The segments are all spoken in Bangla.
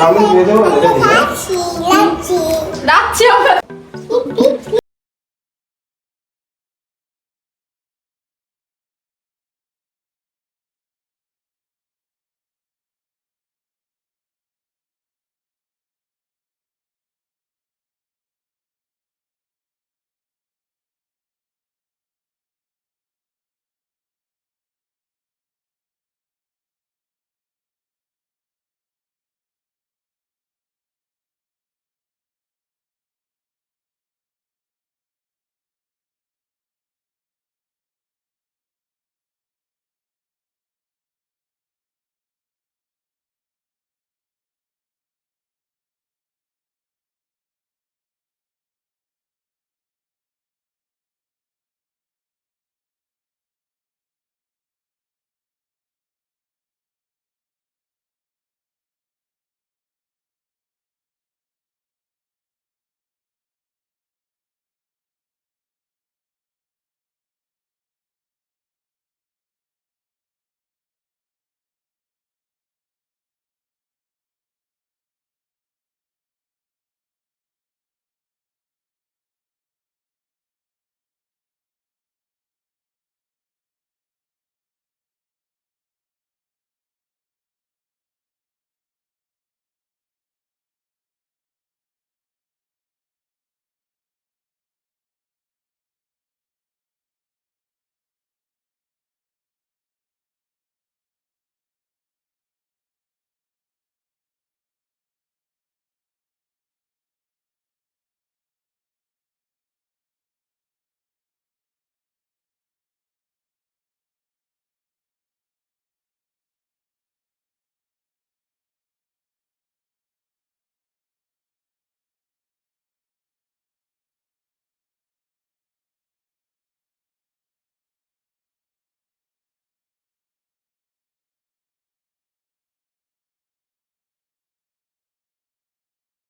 চাউমিন দিয়ে দেবো রাখছি আমরা।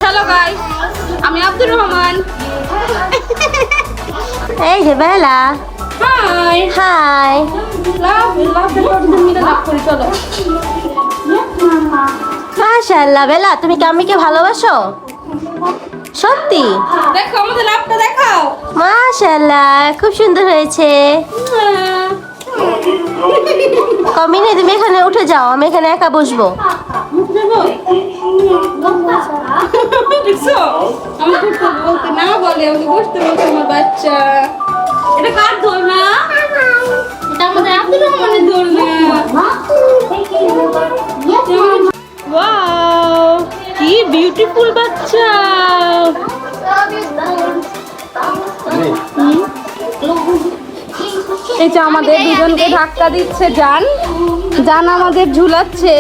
হ্যালো গাইস, আমি আব্দুর রহমান। এই যে বেলা। High high. লাভ মিলে লাভ করি, চলো। মাশাআল্লাহ বেলা, তুমি কি আম্মিকে ভালোবাসো? সত্যি? দেখো আমাদের লাভটা দেখাও। মাশাআল্লাহ, খুব সুন্দর হয়েছে। কমিনে তুমি এখানে উঠে যাও, আমি এখানে একা বসবো। দেখছো আমি বলতে না বলে আমাকে বসতে বলছে আমার বাচ্চা। এটা কার দোল না? এটা আমাদের আব্দুর রহমানের দোল না। ওয়াও, কি বিউটিফুল বাচ্চা। এই যে আমাদের দুজনকে ধাক্কা দিচ্ছে জান। জান আমাদের ঝুলাচ্ছে।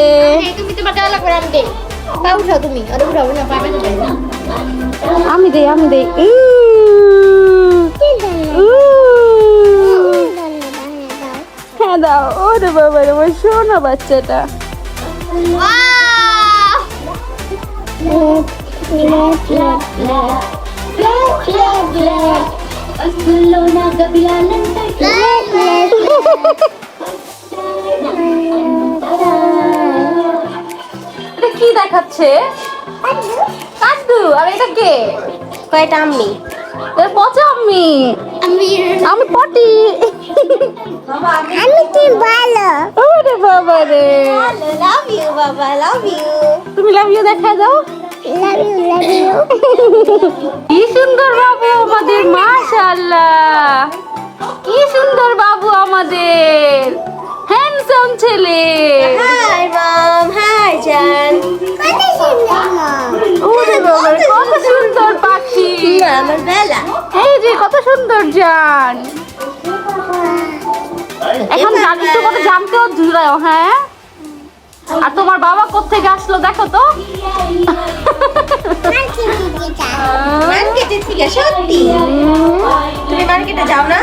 আমি দেই হ্যাঁ দাও। ওরে বাবা রে, ওই শোনা বাচ্চাটা। এটা কি দেখাচ্ছে? কাদ্দু। আর এটা কে? কয়টা আম্মি? পচা আম্মি। আমি পটি। আমি কি ভালো। ওরে বাবা রে, লাভ ইউ বাবা, লাভ ইউ। তুমি লাভ ইউ দেখা দাও। Love you, love you. কি সুন্দর বাবু আমাদের, মাশাআল্লাহ। কি সুন্দর বাবু আমাদের, হ্যান্ডসাম ছেলে। হাই মম, হাই জান। কত সুন্দর মম। ওরে বাবা রে, কত সুন্দর পাখি। আমার বেলা। এই যে কত সুন্দর জান। এখন জানি তো কত জানতেও ঝুলাও। হ্যাঁ, আর তোমার বাবা কোত্থেকে আসলো দেখো তো। মার্কেটে থেকে। সত্যি? তুমি মার্কেটে যাও না?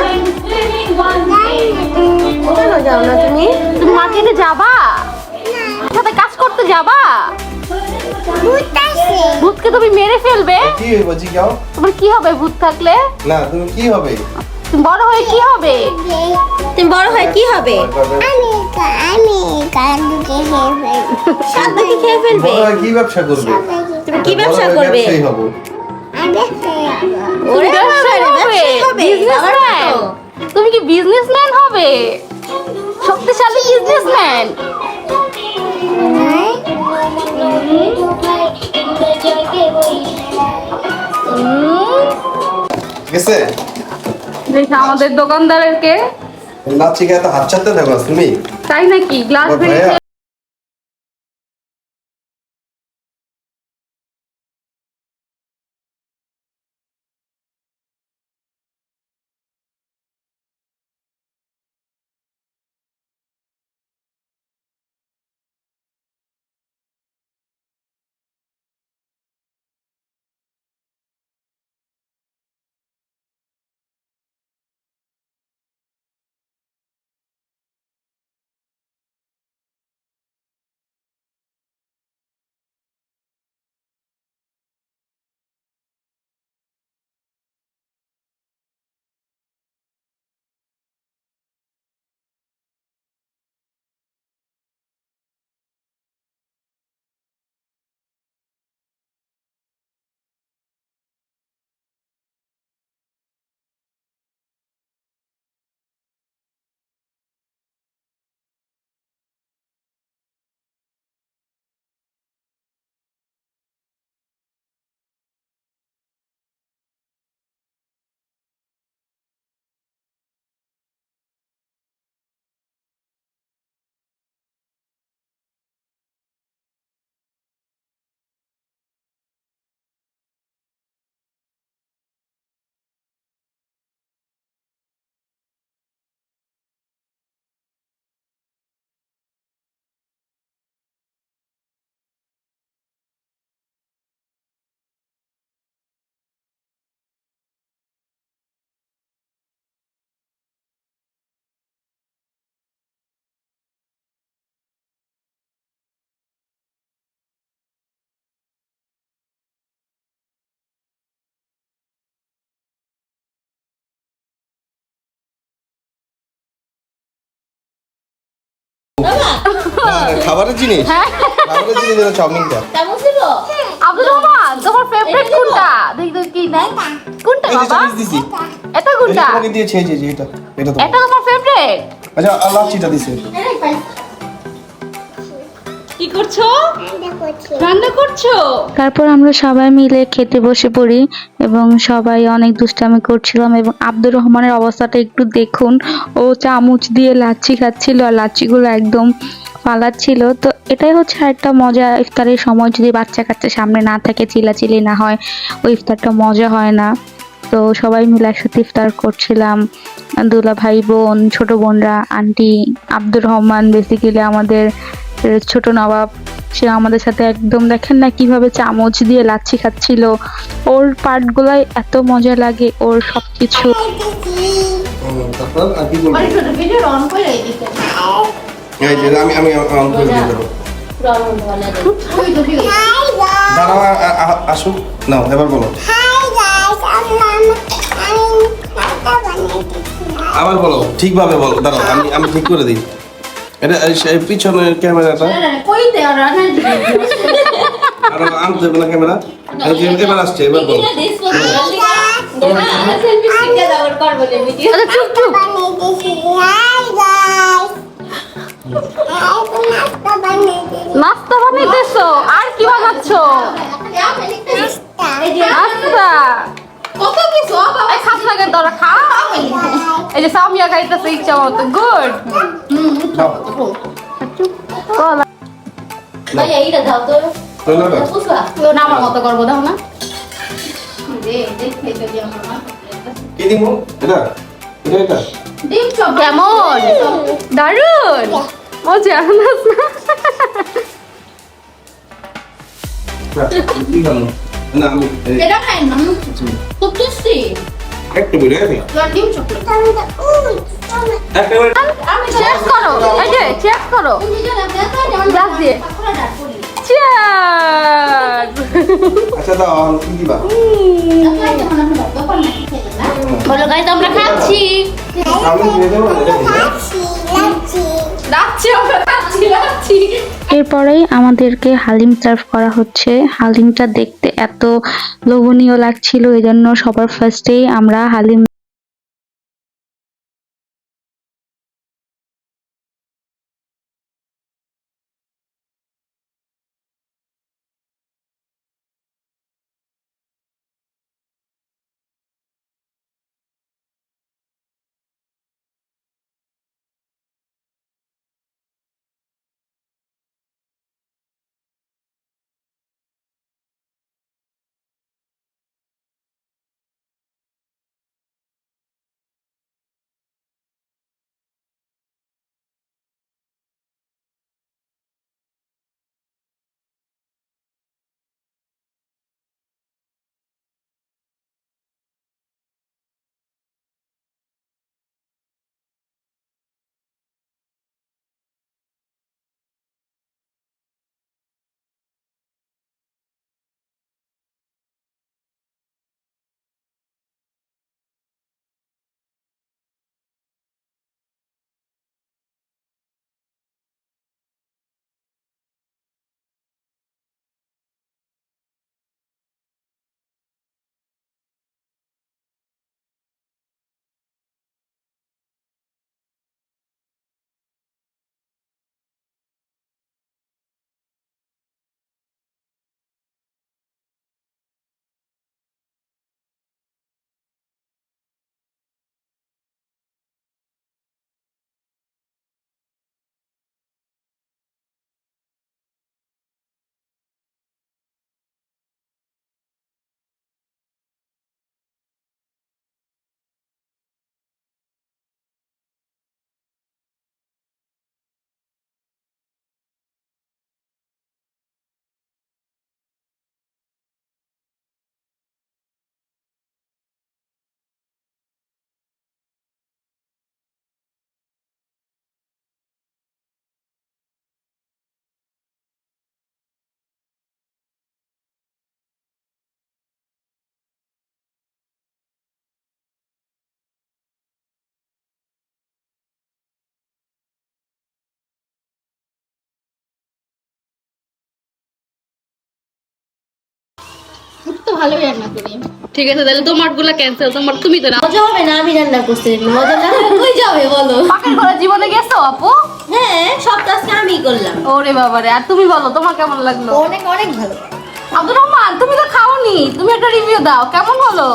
কেন যাও না তুমি? তুমি মার্কেটে যাবা? সাথে কাজ করতে যাবা? ভূতকে তুমি মেরে ফেলবে? কি বলছি যাও? তোমার কি হবে ভূত থাকলে? না, তুমি কি হবে? তুমি বড় হয়ে কি হবে? তুমি বড় হয়ে কি হবে? আমি আমি কান্দুকে খেয়ে ফেলবো। আপনাকে খেয়ে ফেলবে? বড় হয়ে কি ব্যবসা করবে? তুমি কি বড় ব্যবসা হয়ে করবে? ব্যবসায়ী হবো। আমি ব্যবসায়ী হবো। ওরে ব্যবসায়ী বাবা, হবে? ব্যবসায়ী হবে। বিজনেসম্যান? তুমি কি বিজনেসম্যান হবে? শক্তিশালী বিজনেসম্যান? ঠিক আছে? দেখি আমাদের দোকানদারের কে? লাচ্ছিকে এত হাত চাটতে থাকো তুমি। তাই নাকি? গ্লাস ও ভেঙে ভাইয়া। খাবারের জিনিস? খাবারের জিনিস যেন চাউমিনটা। কেমন ছিল? আব্দুর রহমান, তোমার ফেভারিট কোনটা? দেখি তো কি নাই? কোনটা এই যে বাবা? চামিচ দিছি। এটা এই যে কোনটা? তোমাকে দিয়েছে এই যে এটা। এটা তো। এটা তোমার ফেভারিট? আচ্ছা আর লাচ্ছিটা দিছে। কি করছো? রান্না করছি। রান্না করছো? তারপর আমরা সবাই মিলে খেতে বসে পড়ি এবং সবাই অনেক দুষ্টামি করছিলাম এবং আব্দুর রহমানের অবস্থাটা একটু দেখুন, ও চামচ দিয়ে লাচ্ছি খাচ্ছিল আর লাচ্ছিগুলো একদম পালাচ্ছিল। তো এটাই হচ্ছে একটা মজা, ইফতারের সময় যদি বাচ্চা কাচ্চা সামনে না থাকে, চিল্লাচিল্লি না হয়, ওই ইফতারটা মজা হয় না। তো সবাই মিলে একসাথে ইফতার করছিলাম, দুলা ভাই বোন, ছোট বোনরা, আন্টি, আব্দুর রহমান বেসিক্যালি আমাদের ছোট নবাব, সে আমাদের সাথে একদম দেখেন না কিভাবে চামচ দিয়ে লাচ্ছি খাচ্ছিল। ওর পার্টগুলাই এত মজা লাগে, ওর সবকিছু। তারপর আর কি বলবো? মানে ছোট ভিডিও অন করে দিতে। এই যে আমি অন করে দিয়ে দেবো। রং বলে দে। ওই তো ঠিক। Hi guys. দাঁড়াও আসুক। নাও এবার বলো। Hi guys. আমি নাস্তা বানিয়েছি। আবার বলো, ঠিকভাবে বলো। দাঁড়াও আমি ঠিক করে দিই। এটা এই পিছনের ক্যামেরাটা কই দে আর রান্না দিবি। আর আনতে হবে না ক্যামেরা। এই যে এবার আসছে, এবার বলো। সেলফি স্টিকটা ডাউনলোড করব না ভিডিও। চুপ চুপ। বানিয়েছি। Hi guys. নাস্তা বানিয়েছি। নাস্তা বানাইতেছো? আর কি বানাচ্ছো? নাস্তা। নাস্তা। কত কিছু বাবা। এই খাস লাগে তোরা খা। এই যে সামিয়া খাইতেছে ইচ্ছা মতো। গুড। ভাই এইটা দাও তো। তোলাটা? বুঝলা? তো না আমার মতো করবো, দাও না। দে দেখতে তো দি আমার মা। কি দিব? এটা? এটা? ডিম চপ কেমন? দারুন। মজা না? কি খাবো? না আমি এটা খাই না। খুব টেস্টি। একটু বেড়ে গেছে। ডিম চকলেট। একেবারে আমি চেক করো। এই যে চেক করো। গ্লাস দিয়ে। চিয়ার্স। আচ্ছা দাও কি দিবা? বলো গাইস আমরা খাচ্ছি। চাউমিন দিয়ে দেবো না? লাচ্ছি। রাখছি আমরা রাখছি। এরপরেই আমাদেরকে হালিম সার্ভ করা হচ্ছে। হালিমটা দেখতে এত লোভনীয় লাগছিল, এই জন্য সবার ফার্স্টেই আমরা হালিম তো ভালোই রান্না করি। ঠিক আছে তাহলে তোমার গুলা ক্যান্সেল, তুমি তো মজা হবে না, আমি রান্না করতে মজা না হলে কই যাবে বলো? পাকের ঘরে জীবনে গেছো আপু? হ্যাঁ, সব কাজ আমি করলাম। ওরে বাবারে, আর তুমি বলো তোমার কেমন লাগলো? অনেক অনেক ভালো। আব্দুর রহমান তুমি তো খাওনি, তুমি একটা রিভিউ দাও কেমন হলো?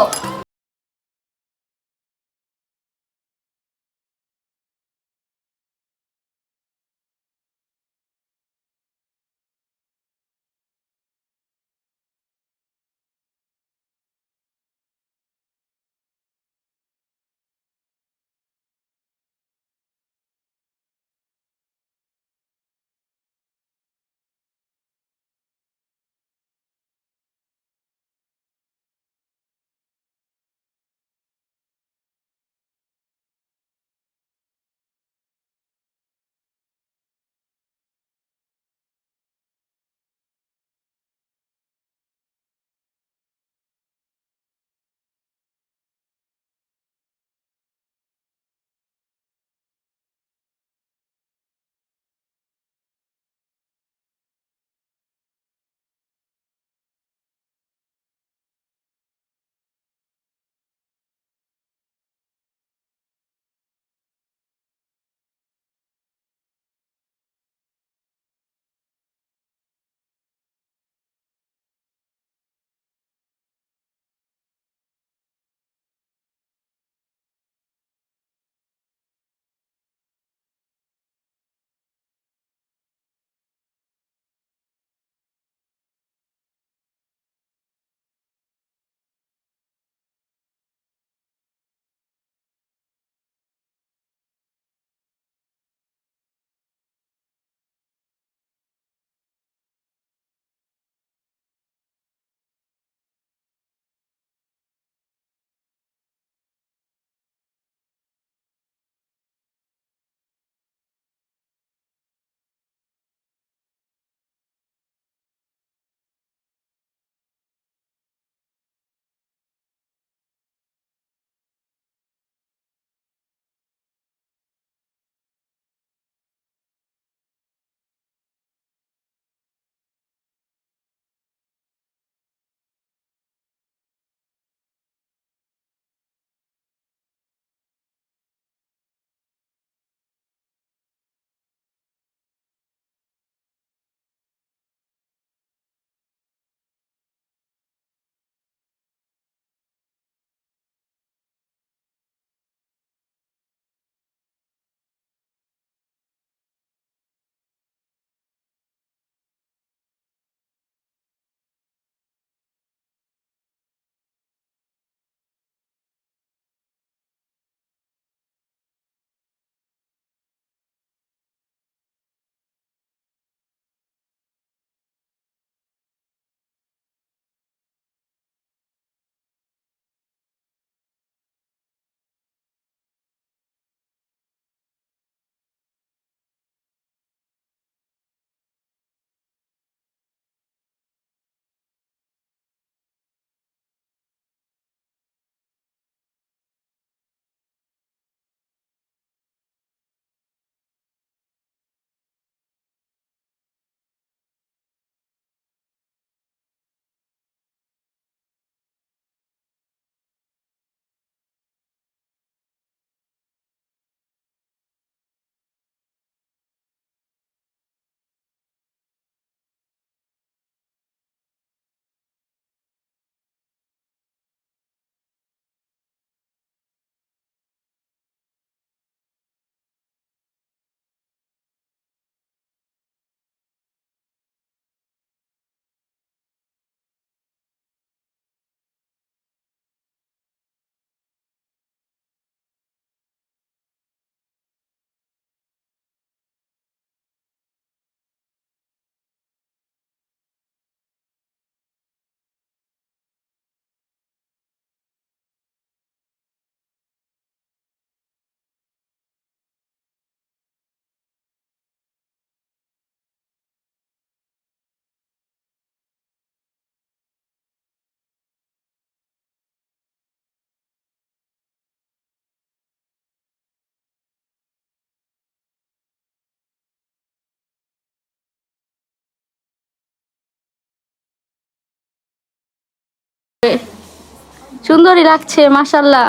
সুন্দরই লাগছে মাশাআল্লাহ।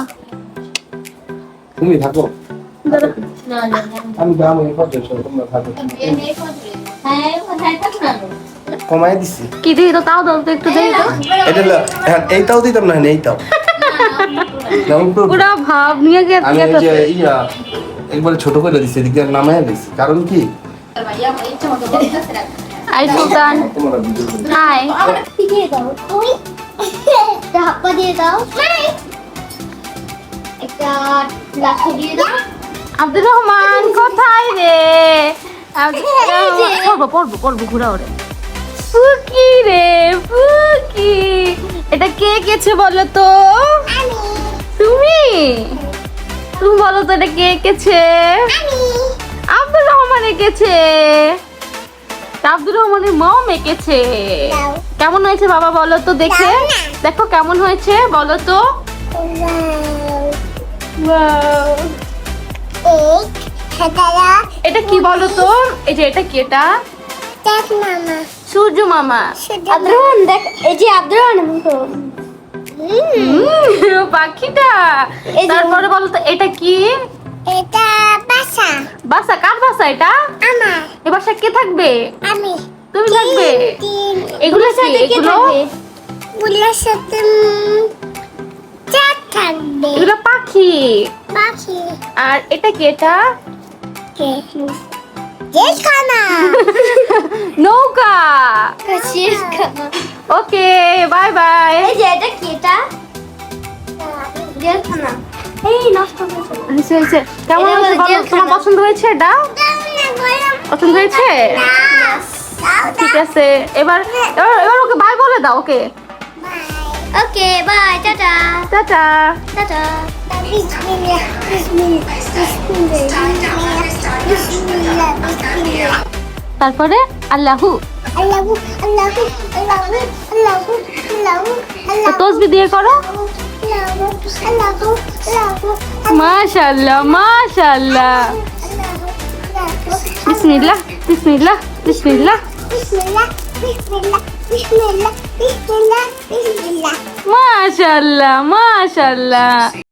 তুমি থাকো, আমি যাবো এই পথে, তোমরা থাকো। কমাই দিছি কি দিই তো তাও দাও তো একটু দেই তো। এটা হ্যাঁ, এইটাও দিতাম না, এইটাও না, উপরে- পুরা ভাব নিয়ে আমি এই যে গেছে। ইয়া একবার ছোট করে দিছি, এদিকে নামায় দিছি, কারণ কি আই সুলতান তোমরা ভিডিও করো। হাই। দিয়ে দাও তুই একটা হাপ্পা দিয়ে দাও একটা লাঠি দিয়ে দাও আব্দুর রহমান কোথায় রে? পড়বো পড়বো পড়বো ঘুরা ওরে। ফুকি রে ফুকি, এটা কে কেছে বলো তো? তুমি তুমি বলো তো এটা কে কেছে? আব্দুর রহমান এঁকেছে। আব্দুর রহমানের মম এঁকেছে। দাও। কেমন হয়েছে বাবা বলো তো দেখে? দাও না। দেখো কেমন হয়েছে বলো তো। এক হাতারা এটা কি বলো তো? এই যে এটা কি? এটা দেখ মামা সূর্য মামা। আব্দুর রহমান দেখ এই যে আব্দুর রহমান পাখিটা। এই যে- তারপরে বলো তো এটা কি? এটা বাসা বাসা। কার বাসা এটা? আমার এ বাসায় কে থাকবে? আমি তুমি থাকবে? তিন এগুলো কি? এগুলো গুলোর সাথে চার থাকবে এগুলো পাখি। পাখি আর এটা কি? এটা কে জেলখানা নৌকা। জেলখানা ওকে বাই বাই। এই যে এটা কি এটা জেলখানা এই নষ্ট হয়েছে হয়েছে কেমন এটা হয়েছে হলো বলো? জেলখানা। তোমার পছন্দ হয়েছে এটা? পছন্দ হয়েছে? ঠিক আছে, এবার এবার এবার ওকে বাই বলে দাও। Okay okay bye tata tata. Tata বিসমিল্লাহ বিসমিল্লাহ বিসমিল্লাহ বিসমিল্লাহ তারপরে আল্লাহু। আল্লাহু আল্লাহু আল্লাহু আল্লাহু আল্লাহু তো আল্লাহু তসবিহ দিয়ে করো। আল্লাহু আল্লাহু আল্লাহু মাশাআল্লাহ মাশাআল্লাহ। বিসমিল্লাহ বিসমিল্লাহ বিসমিল্লাহ বিসমিল্লাহ বিসমিল্লাহ বিসমিল্লাহ বিসমিল্লাহ বিসমিল্লাহ মাশাআল্লাহ মাশাআল্লাহ।